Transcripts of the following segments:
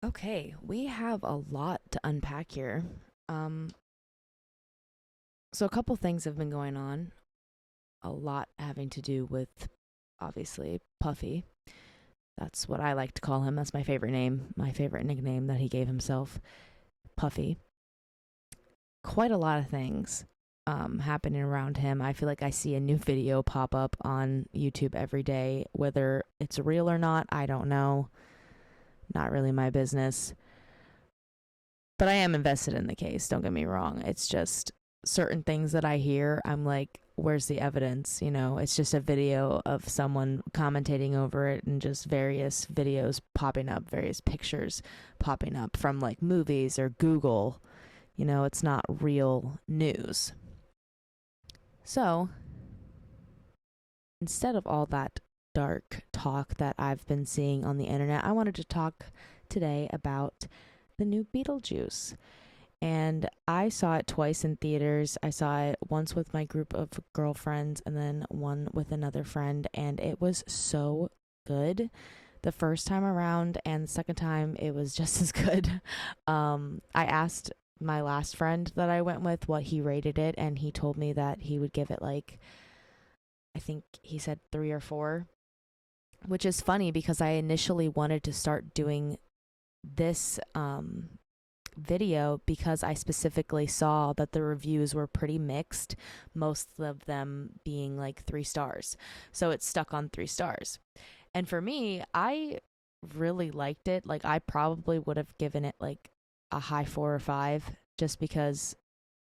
Okay, we have a lot to unpack here. Um, so a couple things have been going on. A lot having to do with obviously Puffy. That's what I like to call him. That's my favorite name, my favorite nickname that he gave himself, Puffy. Quite a lot of things happening around him. I feel like I see a new video pop up on YouTube every day. Whether it's real or not, I don't know. Not really my business. But I am invested in the case, don't get me wrong. It's just certain things that I hear, I'm like, where's the evidence? It's just a video of someone commentating over it and just various videos popping up, various pictures popping up from like movies or Google. It's not real news. So instead of all that dark talk that I've been seeing on the internet, I wanted to talk today about the new Beetlejuice. And I saw it twice in theaters. I saw it once with my group of girlfriends and then one with another friend, and it was so good the first time around, and the second time it was just as good. I asked my last friend that I went with what he rated it, and he told me that he would give it like, I think he said 3 or 4, which is funny because I initially wanted to start doing this video because I specifically saw that the reviews were pretty mixed, most of them being like 3 stars. So it's stuck on 3 stars. And for me, I really liked it. Like, I probably would have given it like a high 4 or 5 just because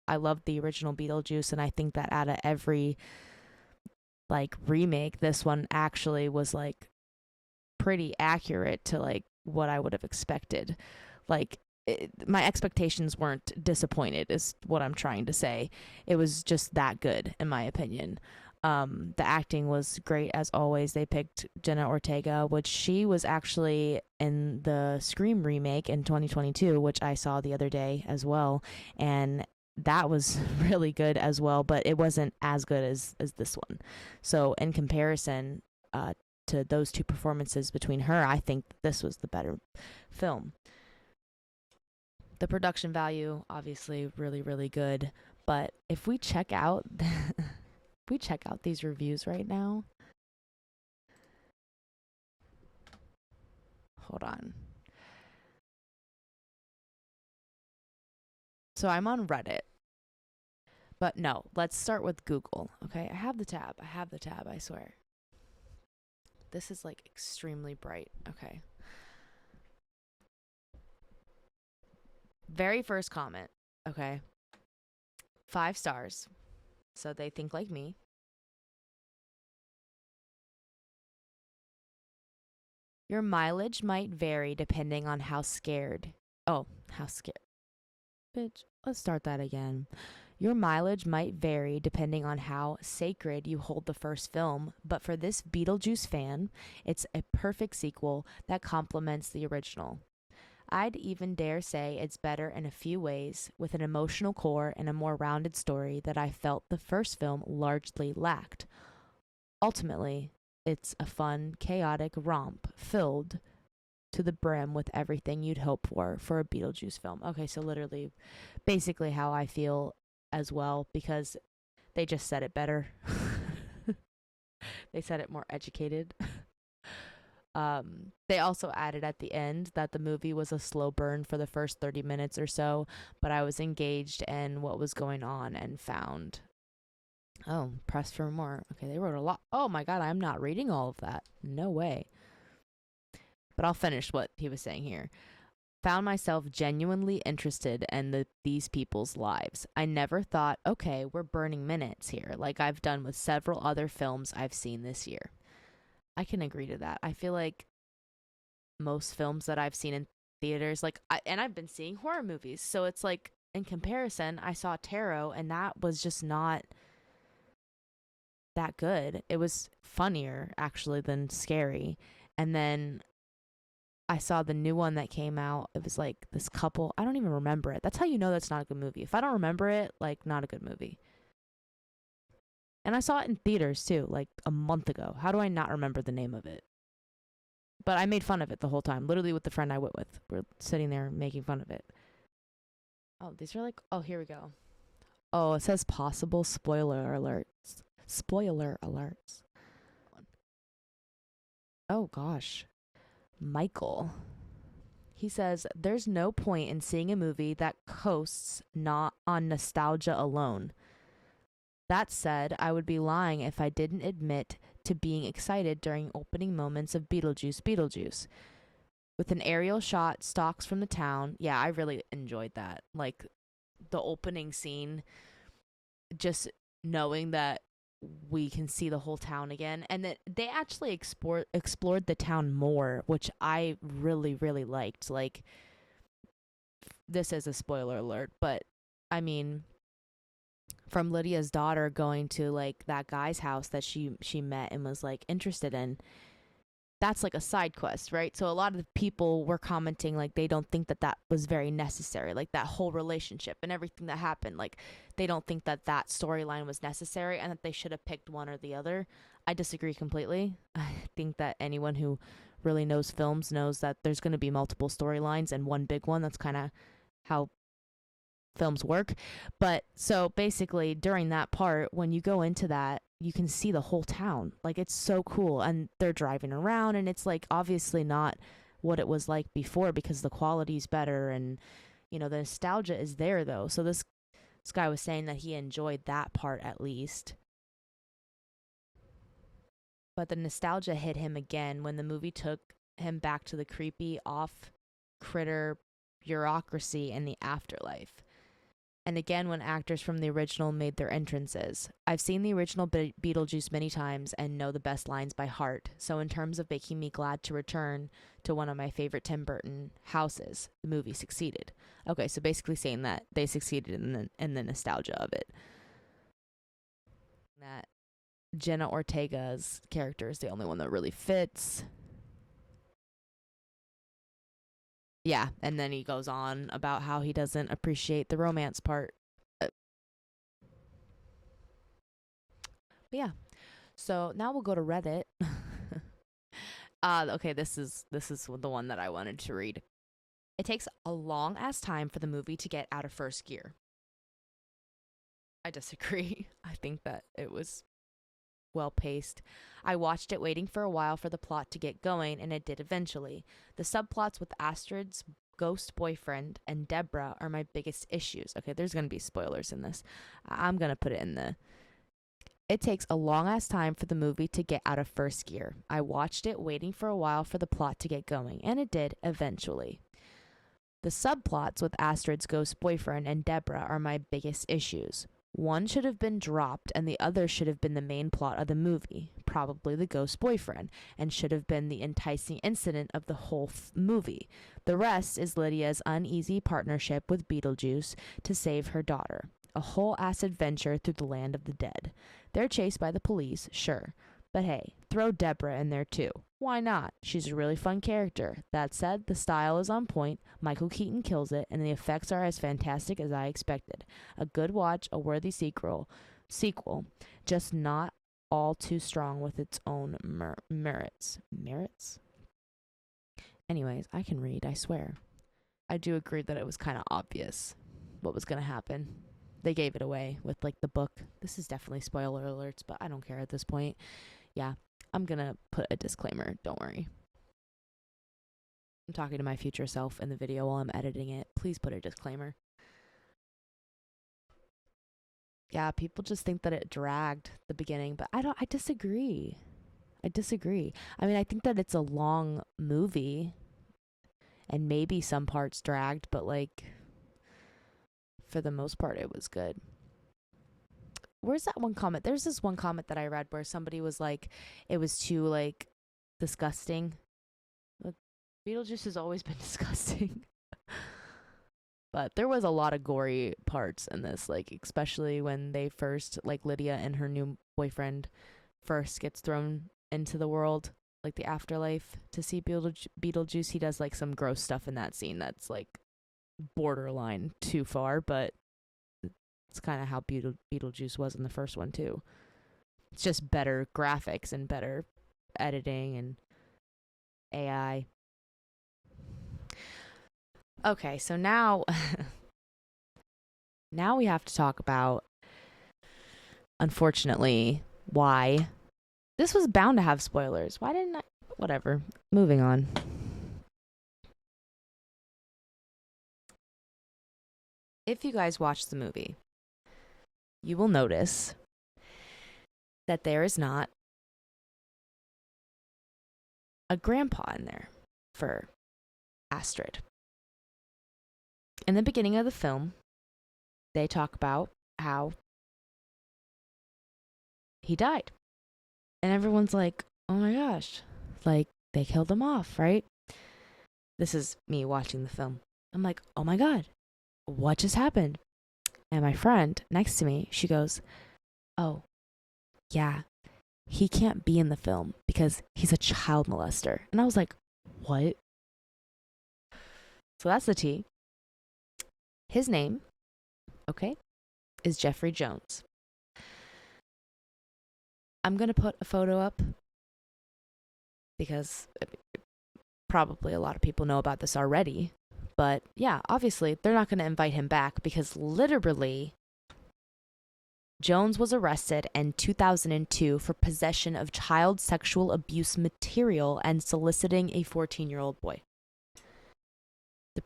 I loved the original Beetlejuice. And I think that out of every like remake, this one actually was like pretty accurate to like what I would have expected. Like, my expectations weren't disappointed is what I'm trying to say. It was just that good in my opinion. The acting was great as always. They picked Jenna Ortega, which she was actually in the Scream remake in 2022, which I saw the other day as well, and that was really good as well, but it wasn't as good as this one. So in comparison, to those two performances between her, I think this was the better film. The production value, obviously, really, really good. But if we check out, if we check out these reviews right now, hold on. So I'm on Reddit, but no, let's start with Google. Okay, I have the tab. I have the tab. I swear. This is like extremely bright. Okay. Very first comment. Okay. 5 stars. So they think like me. Your mileage might vary depending on how scared. Oh, how scared. Bitch, let's start that again. Your mileage might vary depending on how sacred you hold the first film, but for this Beetlejuice fan, it's a perfect sequel that complements the original. I'd even dare say it's better in a few ways, with an emotional core and a more rounded story that I felt the first film largely lacked. Ultimately, it's a fun, chaotic romp filled to the brim with everything you'd hope for a Beetlejuice film. Okay, so literally, basically how I feel as well because they just said it better. They said it more educated. They also added at the end that the movie was a slow burn for the first 30 minutes or so, but I was engaged in what was going on and found. Oh, press for more. Okay, they wrote a lot. Oh my god, I'm not reading all of that. No way. But I'll finish what he was saying here. Found myself genuinely interested in these people's lives. I never thought, okay, we're burning minutes here, like I've done with several other films I've seen this year. I can agree to that. I feel like most films that I've seen in theaters, and I've been seeing horror movies, so it's like in comparison, I saw Tarot, and that was just not that good. It was funnier actually than scary. And then I saw the new one that came out. It was like this couple. I don't even remember it. That's how you know that's not a good movie. If I don't remember it, like, not a good movie. And I saw it in theaters too, like a month ago. How do I not remember the name of it? But I made fun of it the whole time, literally with the friend I went with. We're sitting there making fun of it. Oh, these are like, oh, here we go. Oh, it says possible spoiler alerts. Spoiler alerts. Oh, gosh. Michael. He says, there's no point in seeing a movie that coasts not on nostalgia alone. That said, I would be lying if I didn't admit to being excited during opening moments of Beetlejuice Beetlejuice. With an aerial shot, stalks from the town. Yeah, I really enjoyed that. Like the opening scene, just knowing that we can see the whole town again, and that they actually explored the town more, which I really really liked. Like, this is a spoiler alert, but I mean, from Lydia's daughter going to like that guy's house that she met and was like interested in, that's like a side quest, right? So a lot of the people were commenting like they don't think that that was very necessary, like that whole relationship and everything that happened. Like they don't think that that storyline was necessary and that they should have picked one or the other. I disagree completely. I think that anyone who really knows films knows that there's going to be multiple storylines and one big one. That's kind of how films work. But so basically, during that part, when you go into that, you can see the whole town. Like, it's so cool. And they're driving around, and it's like obviously not what it was like before because the quality's better, and the nostalgia is there though. So this guy was saying that he enjoyed that part at least. But the nostalgia hit him again when the movie took him back to the creepy off critter bureaucracy in the afterlife. And again when actors from the original made their entrances. I've seen the original Beetlejuice many times and know the best lines by heart, so in terms of making me glad to return to one of my favorite Tim Burton houses, the movie succeeded. Okay, so basically saying that they succeeded in the nostalgia of it. That Jenna Ortega's character is the only one that really fits. Yeah, and then he goes on about how he doesn't appreciate the romance part. But yeah, so now we'll go to Reddit. Okay, this is the one that I wanted to read. It takes a long ass time for the movie to get out of first gear. I disagree. I think that it was well paced. I watched it waiting for a while for the plot to get going, and it did eventually. The subplots with Astrid's ghost boyfriend and Deborah are my biggest issues. Okay, there's gonna be spoilers in this. I'm gonna put it in the It takes a long ass time for the movie to get out of first gear. I watched it waiting for a while for the plot to get going, and it did eventually. The subplots with Astrid's ghost boyfriend and Deborah are my biggest issues. One should have been dropped, and the other should have been the main plot of the movie, probably the ghost boyfriend, and should have been the enticing incident of the whole movie. The rest is Lydia's uneasy partnership with Beetlejuice to save her daughter. A whole ass adventure through the land of the dead. They're chased by the police, sure. But hey, throw Deborah in there too. Why not? She's a really fun character. That said, the style is on point, Michael Keaton kills it, and the effects are as fantastic as I expected. A good watch, a worthy sequel, just not all too strong with its own merits. Merits? Anyways, I can read, I swear. I do agree that it was kind of obvious what was going to happen. They gave it away with like the book. This is definitely spoiler alerts, but I don't care at this point. Yeah, I'm gonna put a disclaimer. Don't worry. I'm talking to my future self in the video while I'm editing it. Please put a disclaimer. Yeah, people just think that it dragged the beginning, but I disagree. I disagree. I mean, I think that it's a long movie and maybe some parts dragged, but like for the most part it was good. Where's that one comment? There's this one comment that I read where somebody was like, it was too like disgusting. Look, Beetlejuice has always been disgusting. But there was a lot of gory parts in this, like especially when they first, like Lydia and her new boyfriend first gets thrown into the world, like the afterlife, to see Beetlejuice. He does like some gross stuff in that scene that's like borderline too far, but it's kind of how Beetlejuice was in the first one too. It's just better graphics and better editing, and AI. Okay, so now now we have to talk about, unfortunately, why this was bound to have spoilers. Why didn't I? Whatever. Moving on. If you guys watch the movie, you will notice that there is not a grandpa in there for Astrid. In the beginning of the film, they talk about how he died. And everyone's like, oh my gosh, like they killed him off, right? This is me watching the film. I'm like, oh my God, what just happened? And my friend next to me, she goes, oh, yeah, he can't be in the film because he's a child molester. And I was like, what? So that's the T. His name, okay, is Jeffrey Jones. I'm going to put a photo up because probably a lot of people know about this already. But yeah, obviously, they're not going to invite him back because literally, Jones was arrested in 2002 for possession of child sexual abuse material and soliciting a 14-year-old boy. To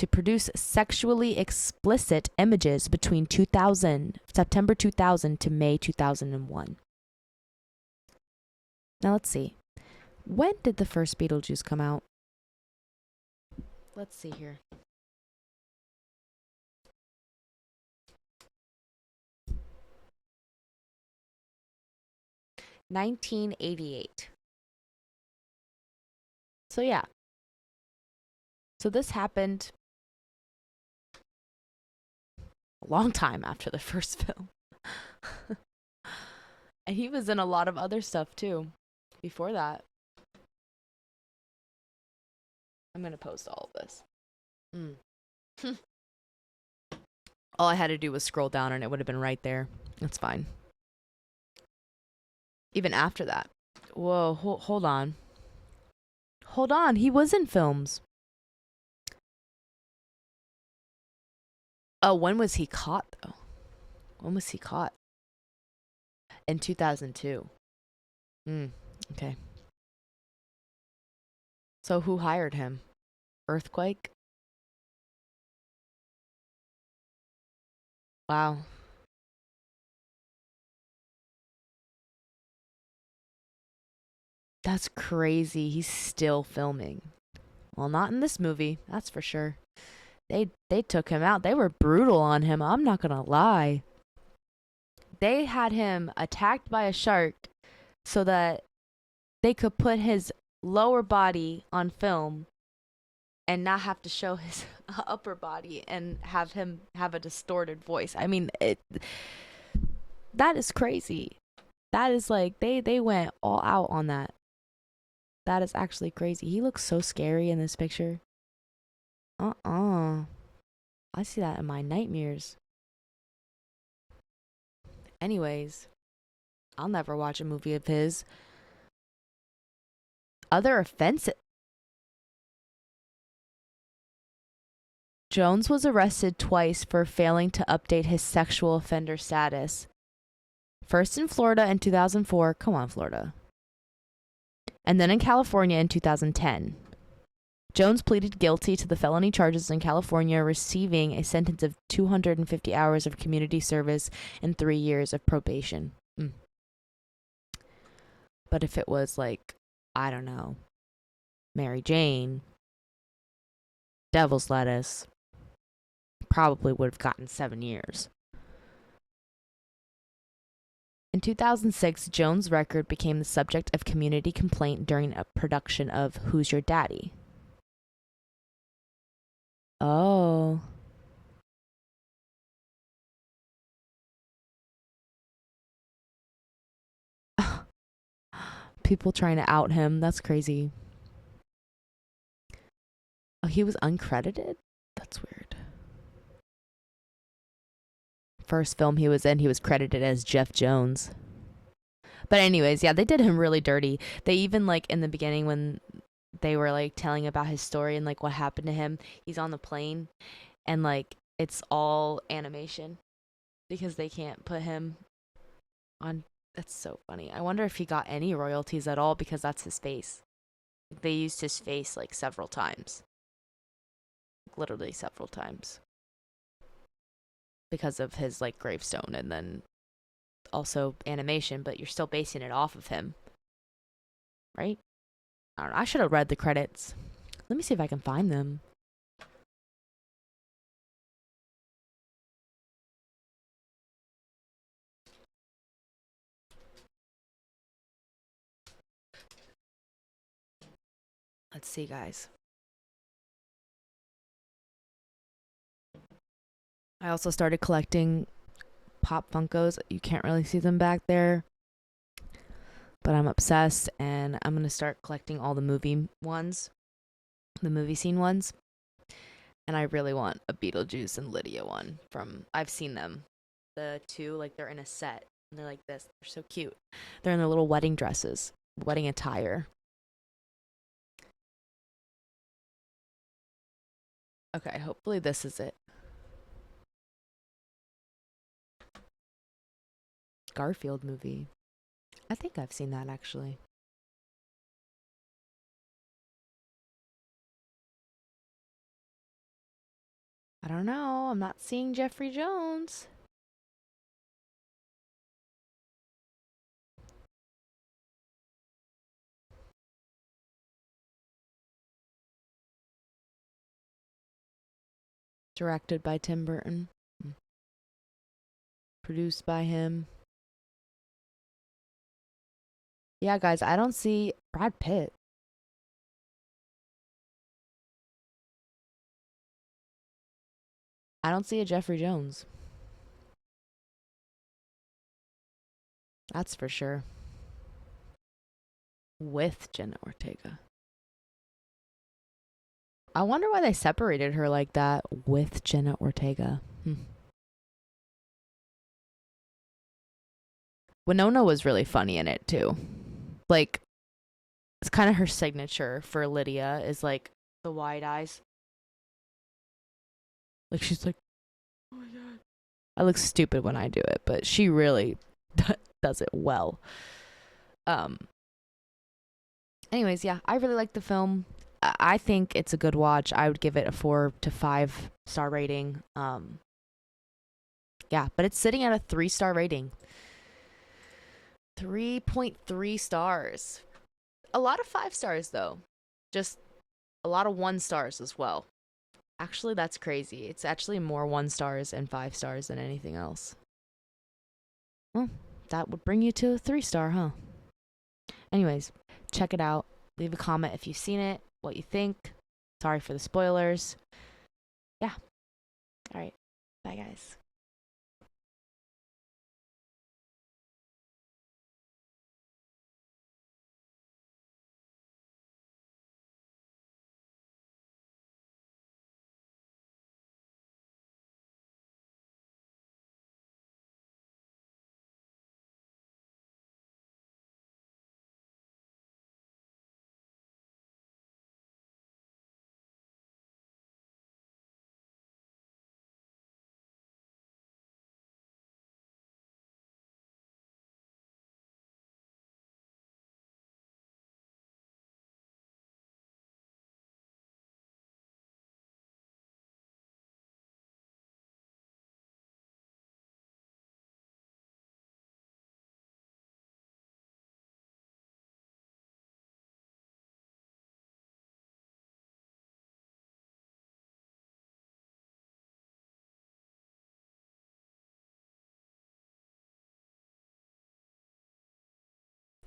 produce sexually explicit images between September 2000 to May 2001. Now let's see. When did the first Beetlejuice come out? Let's see here. $1988. So yeah. So this happened a long time after the first film. And he was in a lot of other stuff too before that. I'm going to post all of this. All I had to do was scroll down and it would have been right there. That's fine. Even after that. Whoa, hold on. Hold on, he was in films. Oh, when was he caught, though? When was he caught? In 2002. Okay. So who hired him? Earthquake? Wow. That's crazy. He's still filming. Well, not in this movie, that's for sure. They took him out. They were brutal on him. I'm not gonna lie. They had him attacked by a shark so that they could put his lower body on film and not have to show his upper body and have him have a distorted voice. I mean, that is crazy. That is like they went all out on that. That is actually crazy. He looks so scary in this picture. I see that in my nightmares. Anyways, I'll never watch a movie of his. Other offensive. Jones was arrested twice for failing to update his sexual offender status. First in Florida in 2004. Come on, Florida. And then in California in 2010. Jones pleaded guilty to the felony charges in California, receiving a sentence of 250 hours of community service and 3 years of probation. But if it was like, I don't know, Mary Jane, Devil's Lettuce, probably would have gotten 7 years. In 2006, Jones' record became the subject of community complaint during a production of Who's Your Daddy? Oh. People trying to out him. That's crazy. Oh, he was uncredited? That's weird. First film he was in, he was credited as Jeff Jones. But anyways, yeah, they did him really dirty. They even like in the beginning when they were like telling about his story and like what happened to him, he's on the plane and like it's all animation because they can't put him on. That's so funny. I wonder if he got any royalties at all because that's his face. They used his face like several times, literally several times, because of his like gravestone and then also animation, but you're still basing it off of him, right? I don't know. I should have read the credits. Let me see if I can find them. Let's see, guys. I also started collecting Pop Funkos. You can't really see them back there, but I'm obsessed and I'm going to start collecting all the movie ones, the movie scene ones. And I really want a Beetlejuice and Lydia one from I've seen them. The two like they're in a set and they're like this. They're so cute. They're in their little wedding dresses, wedding attire. Okay, hopefully this is it. Garfield movie. I think I've seen that actually. I don't know. I'm not seeing Jeffrey Jones. Directed by Tim Burton. Produced by him. Yeah, guys, I don't see Brad Pitt. I don't see a Jeffrey Jones. That's for sure. With Jenna Ortega. I wonder why they separated her like that with Jenna Ortega. Winona was really funny in it too. Like, it's kind of her signature for Lydia is like the wide eyes. Like, she's like, oh my God. I look stupid when I do it, but she really does it well. Um, Anyways, yeah, I really like the film. I think it's a good watch. I would give it a 4 to 5 star rating. Yeah, but it's sitting at a 3 star rating. 3.3 stars. A lot of 5 stars though. Just a lot of 1 stars as well. Actually, that's crazy. It's actually more 1 stars and 5 stars than anything else. Well, that would bring you to a 3 star, huh? Anyways, check it out. Leave a comment if you've seen it, what you think. Sorry for the spoilers. Yeah. All right. Bye, guys.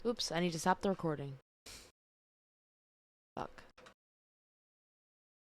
Oops, I need to stop the recording. Fuck.